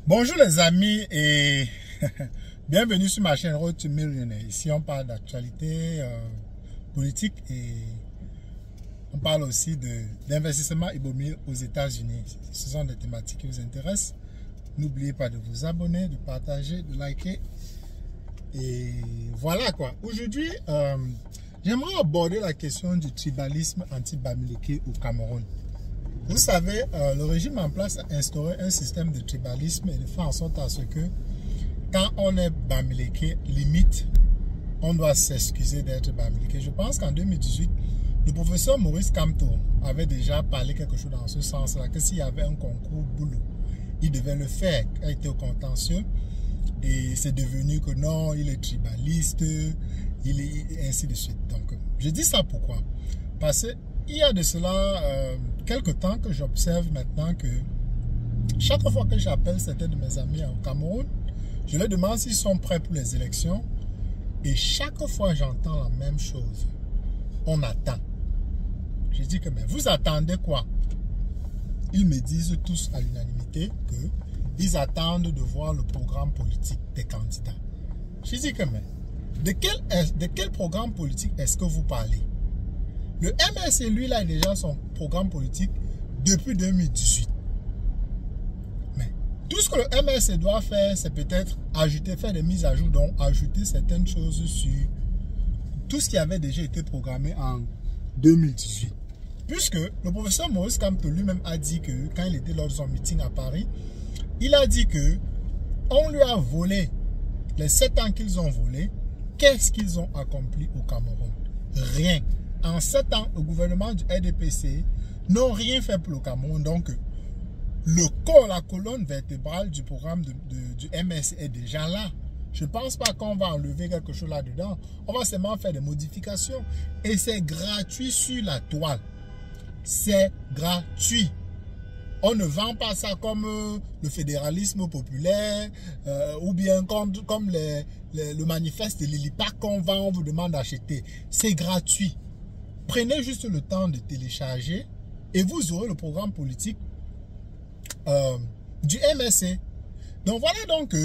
Bonjour les amis et bienvenue sur ma chaîne Road to Millionaire. Ici on parle d'actualité politique et on parle aussi d'investissement immobilier aux États-Unis. Ce sont des thématiques qui vous intéressent. N'oubliez pas de vous abonner, de partager, de liker. Et voilà quoi. Aujourd'hui, j'aimerais aborder la question du tribalisme anti-bamileke au Cameroun. Vous savez, le régime en place a instauré un système de tribalisme et de faire en sorte à ce que quand on est bamileke, limite, on doit s'excuser d'être bamileke. Je pense qu'en 2018, le professeur Maurice Kamto avait déjà parlé quelque chose dans ce sens-là, que s'il y avait un concours boulot, il devait le faire. Il a été au contentieux et c'est devenu que non, il est tribaliste, il est ainsi de suite. Donc, je dis ça pourquoi? Parce que il y a de cela quelque temps que j'observe maintenant que chaque fois que j'appelle certains de mes amis au Cameroun, je leur demande s'ils sont prêts pour les élections et chaque fois j'entends la même chose. On attend. Je dis que mais vous attendez quoi? Ils me disent tous à l'unanimité qu'ils attendent de voir le programme politique des candidats. Je dis que mais de quel programme politique est-ce que vous parlez? Le MSC, lui, il a déjà son programme politique depuis 2018. Mais tout ce que le MSC doit faire, c'est peut-être ajouter, faire des mises à jour, donc ajouter certaines choses sur tout ce qui avait déjà été programmé en 2018. Puisque le professeur Maurice Kamto lui-même a dit que, quand il était lors de son meeting à Paris, il a dit que on lui a volé les 7 ans qu'ils ont volés. Qu'est-ce qu'ils ont accompli au Cameroun? Rien. En 7 ans, le gouvernement du RDPC n'a rien fait pour le Cameroun. Donc, la colonne vertébrale du programme du MS est déjà là. Je ne pense pas qu'on va enlever quelque chose là-dedans. On va seulement faire des modifications. Et c'est gratuit sur la toile. C'est gratuit. On ne vend pas ça comme le fédéralisme populaire ou bien comme le manifeste de l'Ilipac qu'on vend, on vous demande d'acheter. C'est gratuit. Prenez juste le temps de télécharger et vous aurez le programme politique du MSC. Donc voilà donc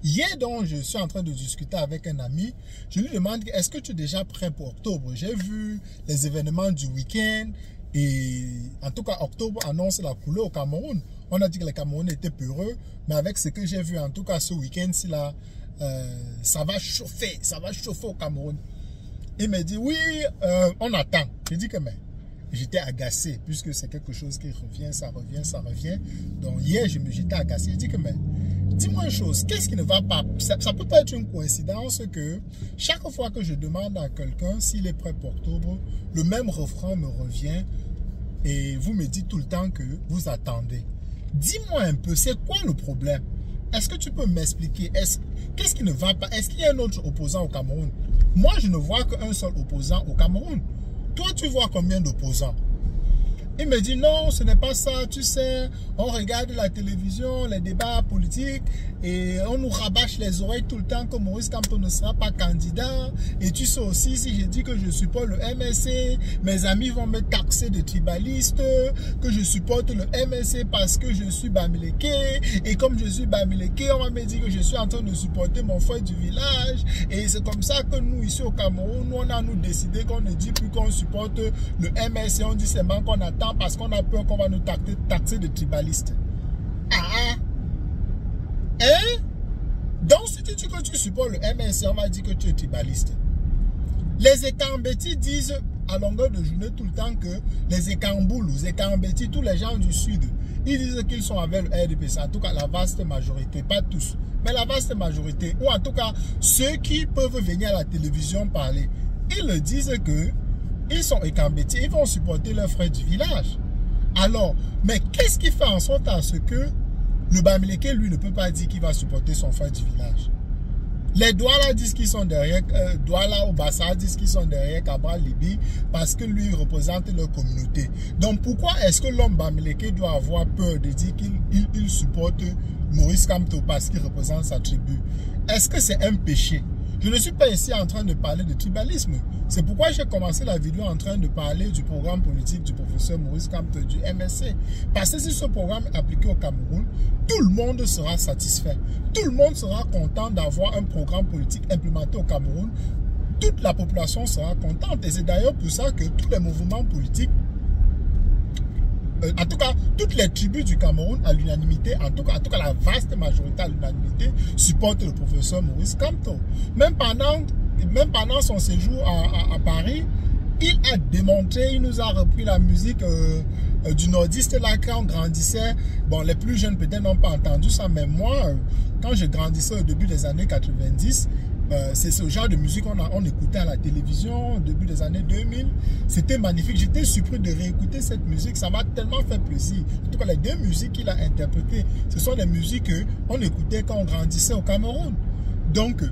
hier donc je suis en train de discuter avec un ami. Je lui demande est-ce que tu es déjà prêt pour octobre? J'ai vu les événements du week-end et en tout cas octobre annonce la couleur au Cameroun. On a dit que le Cameroun était peureux, mais avec ce que j'ai vu en tout cas ce week-end-ci là, ça va chauffer au Cameroun. Il me dit, oui, on attend. Je dis que mais j'étais agacé, puisque c'est quelque chose qui revient, ça revient. Donc hier, j'étais agacé. Je dis que mais dis-moi une chose, qu'est-ce qui ne va pas? Ça peut pas être une coïncidence que chaque fois que je demande à quelqu'un s'il est prêt pour octobre, le même refrain me revient et vous me dites tout le temps que vous attendez. Dis-moi un peu, c'est quoi le problème? Est-ce que tu peux m'expliquer? Qu'est-ce qui ne va pas? Est-ce qu'il y a un autre opposant au Cameroun? Moi, je ne vois qu'un seul opposant au Cameroun. Toi, tu vois combien d'opposants? Il me dit non, ce n'est pas ça, tu sais, on regarde la télévision, les débats politiques et on nous rabâche les oreilles tout le temps que Maurice Kamto ne sera pas candidat. Et tu sais aussi, si je dis que je supporte le MSC, mes amis vont me taxer de tribaliste, que je supporte le MSC parce que je suis bamileke. Et comme je suis bamileke, on va me dire que je suis en train de supporter mon frère du village. Et c'est comme ça que nous, ici au Cameroun, nous, on a décidé qu'on ne dit plus qu'on supporte le MSC, on dit seulement qu'on attend parce qu'on a peur qu'on va nous taxer de tribalistes. Hein? Donc si tu dis que tu supportes le MSC, on va dire que tu es tribaliste. Les Ekambeti disent à longueur de journée tout le temps que les Ekamboulou, les Ekambeti, tous les gens du sud, ils disent qu'ils sont avec le RDPC. En tout cas, la vaste majorité, pas tous, mais la vaste majorité, ou en tout cas ceux qui peuvent venir à la télévision parler, ils le disent que ils sont Ekambeti, ils vont supporter leurs frères du village. Alors, mais qu'est-ce qui fait en sorte à ce que le bamileke, lui, ne peut pas dire qu'il va supporter son frère du village? Les Douala disent qu'ils sont derrière, Douala ou Bassa disent qu'ils sont derrière Cabral Libi parce que lui représente leur communauté. Donc pourquoi est-ce que l'homme bamileke doit avoir peur de dire qu'il supporte Maurice Kamto parce qu'il représente sa tribu? Est-ce que c'est un péché? Je ne suis pas ici en train de parler de tribalisme. C'est pourquoi j'ai commencé la vidéo en train de parler du programme politique du professeur Maurice Kamto du MSC. Parce que si ce programme est appliqué au Cameroun, tout le monde sera satisfait. Tout le monde sera content d'avoir un programme politique implémenté au Cameroun. Toute la population sera contente. Et c'est d'ailleurs pour ça que tous les mouvements politiques, en tout cas, toutes les tribus du Cameroun à l'unanimité, en tout cas la vaste majorité à l'unanimité, supportent le professeur Maurice Kamto. Même pendant son séjour à Paris, il a démontré, il nous a repris la musique du nordiste là quand on grandissait. Bon, les plus jeunes peut-être n'ont pas entendu ça, mais moi, quand je grandissais au début des années 90, c'est ce genre de musique qu'on écoutait à la télévision au début des années 2000. C'était magnifique. J'étais surpris de réécouter cette musique. Ça m'a tellement fait plaisir. En tout cas, les deux musiques qu'il a interprétées, ce sont des musiques qu'on écoutait quand on grandissait au Cameroun. Donc,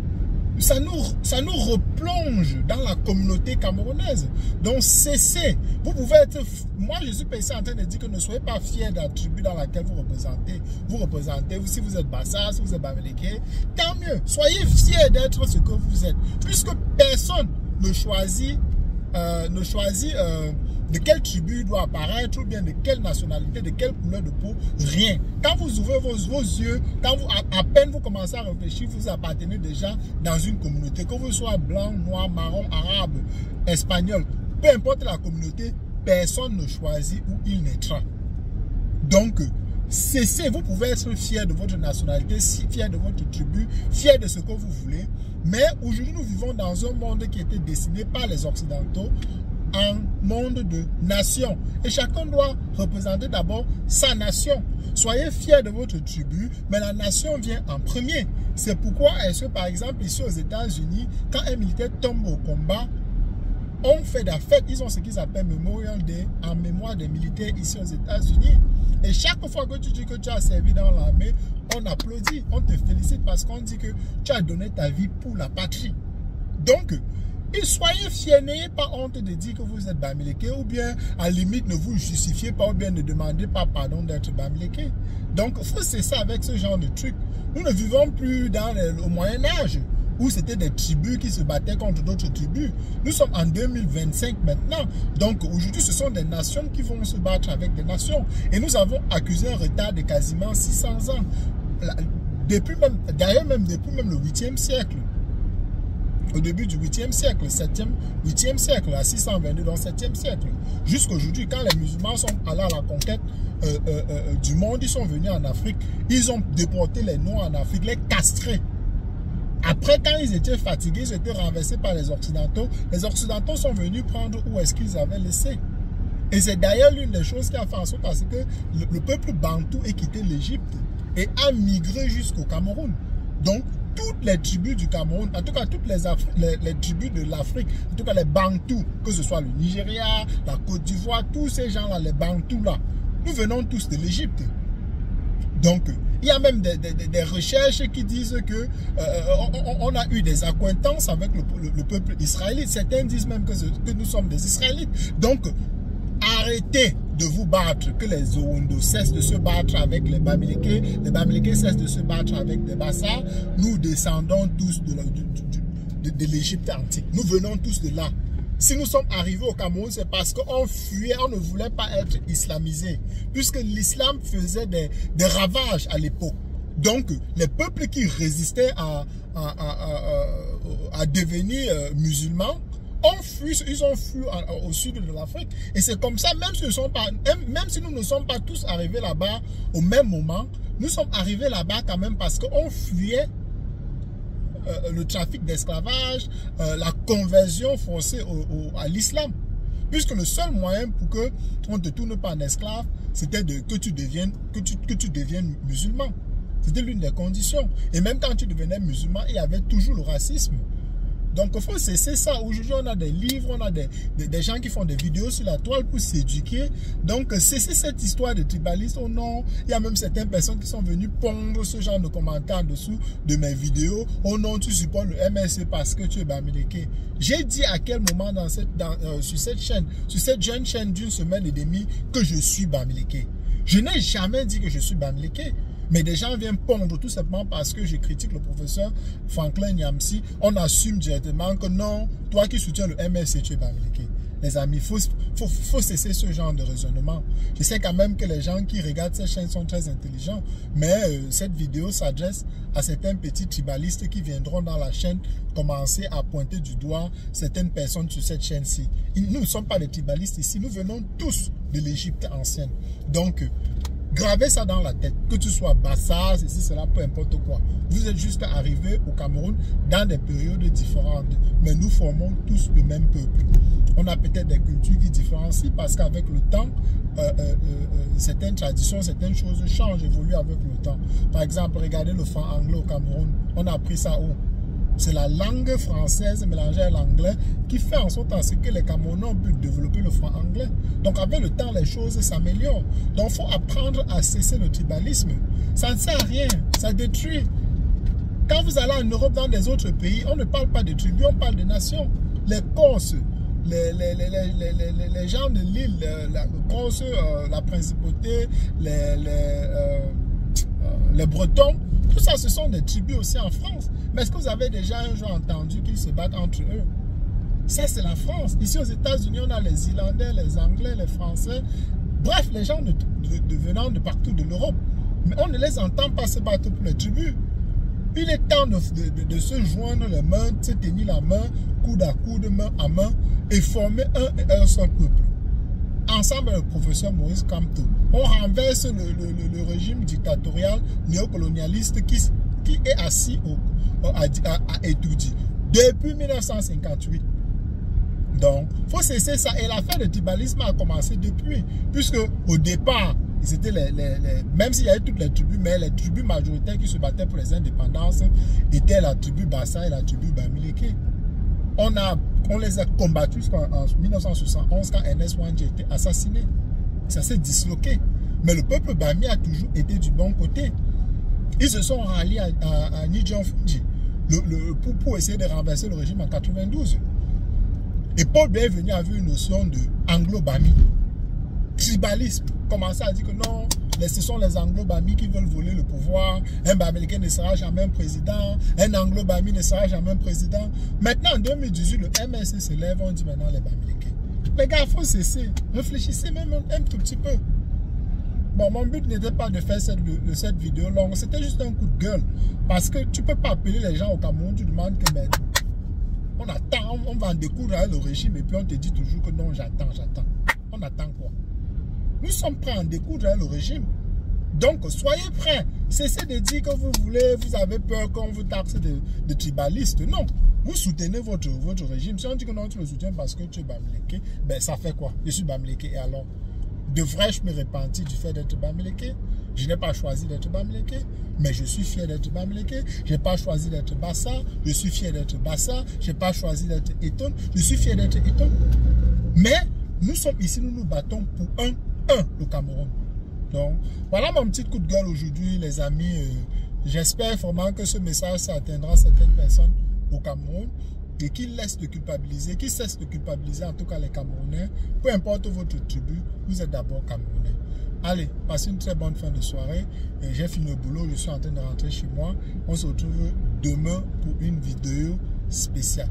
ça nous replonge dans la communauté camerounaise. Donc, cessez. Vous pouvez être... Moi, je suis pas ici en train de dire que ne soyez pas fiers de la tribu dans laquelle vous représentez. Vous représentez, si vous êtes Bassa, si vous êtes Bamileke, tant mieux. Soyez fiers d'être ce que vous êtes. Puisque personne ne choisit de quelle tribu doit apparaître, ou bien de quelle nationalité, de quelle couleur de peau, rien. Quand vous ouvrez vos yeux, quand à peine vous commencez à réfléchir, vous appartenez déjà dans une communauté, que vous soyez blanc, noir, marron, arabe, espagnol, peu importe la communauté, personne ne choisit où il naîtra. Donc, cessez, vous pouvez être fier de votre nationalité, fier de votre tribu, fier de ce que vous voulez, mais aujourd'hui nous vivons dans un monde qui était dessiné par les Occidentaux, un monde de nations. Et chacun doit représenter d'abord sa nation. Soyez fiers de votre tribu, mais la nation vient en premier. C'est pourquoi est-ce que par exemple ici aux États-Unis, quand un militaire tombe au combat, on fait des fêtes. Ils ont ce qu'ils appellent Memorial Day en mémoire des militaires ici aux États-Unis. Et chaque fois que tu dis que tu as servi dans l'armée, on applaudit, on te félicite parce qu'on dit que tu as donné ta vie pour la patrie. Donc, soyez fiers, n'ayez pas honte de dire que vous êtes Bamileke, ou bien à la limite ne vous justifiez pas, ou bien ne demandez pas pardon d'être Bamileke. Donc, il faut cesser avec ce genre de trucs. Nous ne vivons plus dans le Moyen-Âge, où c'était des tribus qui se battaient contre d'autres tribus. Nous sommes en 2025 maintenant. Donc aujourd'hui, ce sont des nations qui vont se battre avec des nations. Et nous avons accusé un retard de quasiment 600 ans. D'ailleurs, même depuis le 8e siècle. Au début du 8e siècle, 8e siècle, à 622 dans le 7e siècle. Jusqu'aujourd'hui, quand les musulmans sont allés à la conquête du monde, ils sont venus en Afrique, ils ont déporté les Noirs en Afrique, les castrés. Après, quand ils étaient fatigués, ils étaient renversés par les Occidentaux. Les Occidentaux sont venus prendre où est-ce qu'ils avaient laissé. Et c'est d'ailleurs l'une des choses qui a fait en sorte parce que le peuple bantou a quitté l'Égypte et a migré jusqu'au Cameroun. Donc, toutes les tribus du Cameroun, en tout cas toutes les tribus de l'Afrique, en tout cas les Bantous, que ce soit le Nigeria, la Côte d'Ivoire, tous ces gens-là, les Bantous là, nous venons tous de l'Égypte. Donc, il y a même des recherches qui disent que on a eu des accointances avec le peuple israélite. Certains disent même que nous sommes des Israélites. Donc, arrêtez de vous battre, que les Orondo cessent de se battre avec les Bamileke cessent de se battre avec les Bassa. Nous descendons tous de l'Égypte antique. Nous venons tous de là. Si nous sommes arrivés au Cameroun, c'est parce qu'on fuyait, on ne voulait pas être islamisé, puisque l'islam faisait des ravages à l'époque. Donc, les peuples qui résistaient à devenir musulmans, ils ont fui au sud de l'Afrique. Et c'est comme ça, même si nous ne sommes pas tous arrivés là-bas au même moment, nous sommes arrivés là-bas quand même parce qu'on fuyait le trafic d'esclavage, la conversion forcée à l'islam. Puisque le seul moyen pour qu'on ne te tourne pas en esclave, c'était que tu deviennes musulman. C'était l'une des conditions. Et même quand tu devenais musulman, il y avait toujours le racisme. Donc, il faut cesser ça. Aujourd'hui, on a des livres, on a des gens qui font des vidéos sur la toile pour s'éduquer. Donc, cessez cette histoire de tribalisme. Oh non, il y a même certaines personnes qui sont venues pondre ce genre de commentaires en dessous de mes vidéos. Oh non, tu supportes le MSC parce que tu es Bamileke. J'ai dit à quel moment sur cette jeune chaîne d'une semaine et demie que je suis Bamileke. Je n'ai jamais dit que je suis Bamileke. Mais des gens viennent pondre tout simplement parce que je critique le professeur Franklin Nyamsi. On assume directement que non, toi qui soutiens le MSC, tu es Bamileke. Les amis, il faut cesser ce genre de raisonnement. Je sais quand même que les gens qui regardent cette chaîne sont très intelligents, mais cette vidéo s'adresse à certains petits tribalistes qui viendront dans la chaîne commencer à pointer du doigt certaines personnes sur cette chaîne-ci. Nous ne sommes pas des tribalistes ici, nous venons tous de l'Égypte ancienne. Donc, gravez ça dans la tête, que tu sois Bassa, ceci, cela, peu importe quoi. Vous êtes juste arrivés au Cameroun dans des périodes différentes, mais nous formons tous le même peuple. On a peut-être des cultures qui différencient parce qu'avec le temps, certaines traditions, certaines choses changent, évoluent avec le temps. Par exemple, regardez le franc anglais au Cameroun. On a appris ça où? C'est la langue française mélangée à l'anglais qui fait en sorte que les Camerounais ont pu développer le franc anglais. Donc avec le temps, les choses s'améliorent. Donc il faut apprendre à cesser le tribalisme. Ça ne sert à rien, ça détruit. Quand vous allez en Europe, dans les autres pays, on ne parle pas de tribus, on parle de nations. Les Corses, les gens de l'île, la Corse, la principauté, les Bretons, tout ça, ce sont des tribus aussi en France. Mais est-ce que vous avez déjà un jour entendu qu'ils se battent entre eux? Ça, c'est la France. Ici, aux États-Unis, on a les Irlandais, les Anglais, les Français. Bref, les gens venant de partout de l'Europe. Mais on ne les entend pas se battre pour les tribus. Il est temps de se joindre les mains, de se tenir la main, coude à coude, main à main, et former un seul peuple. Ensemble avec le professeur Maurice Kamto, on renverse le régime dictatorial néocolonialiste qui est assis à Etoudi depuis 1958. Donc, il faut cesser ça. Et l'affaire de tribalisme a commencé depuis. Puisque au départ, c'était même s'il y avait toutes les tribus, mais les tribus majoritaires qui se battaient pour les indépendances étaient la tribu Bassa et la tribu Bamileke. On les a combattus en 1971 quand Ernest Ouandji a été assassiné. Ça s'est disloqué. Mais le peuple Bami a toujours été du bon côté. Ils se sont ralliés à Nidjan-Fudji pour essayer de renverser le régime en 92. Et Paul Biya est venu avec une notion de anglo-bami. Tribalisme. Commencer à dire que non, ce sont les anglo-bami qui veulent voler le pouvoir. Un Bamileke ne sera jamais un président. Un anglo-bami ne sera jamais un président. Maintenant, en 2018, le MSC se lève, on dit maintenant les Bamileke. Les gars, il faut cesser. Réfléchissez même un tout petit peu. Bon, mon but n'était pas de faire cette vidéo longue. C'était juste un coup de gueule. Parce que tu ne peux pas appeler les gens au Cameroun. Tu demandes que mais, on attend, on va en découdre avec le régime et puis on te dit toujours que non, j'attends. On attend quoi? Nous sommes prêts à en découdre avec le régime. Donc, soyez prêts. Cessez de dire que vous avez peur qu'on vous taxe de tribaliste. Non, vous soutenez votre régime. Si on dit que non, tu le soutiens parce que tu es Bamileke, ben ça fait quoi? Je suis Bamileke et alors? Devrais-je me repentir du fait d'être Bamileke? Je n'ai pas choisi d'être Bamileke, mais je suis fier d'être Bamileke. Je n'ai pas choisi d'être Bassa, je suis fier d'être Bassa. Je n'ai pas choisi d'être Eton, je suis fier d'être Eton. Mais nous sommes ici, nous nous battons pour le Cameroun. Donc, voilà mon petit coup de gueule aujourd'hui, les amis. J'espère vraiment que ce message ça atteindra certaines personnes au Cameroun et qu'ils laissent de culpabiliser, qu'ils cessent de culpabiliser, en tout cas les Camerounais. Peu importe votre tribu, vous êtes d'abord Camerounais. Allez, passez une très bonne fin de soirée. J'ai fini le boulot, je suis en train de rentrer chez moi. On se retrouve demain pour une vidéo spéciale.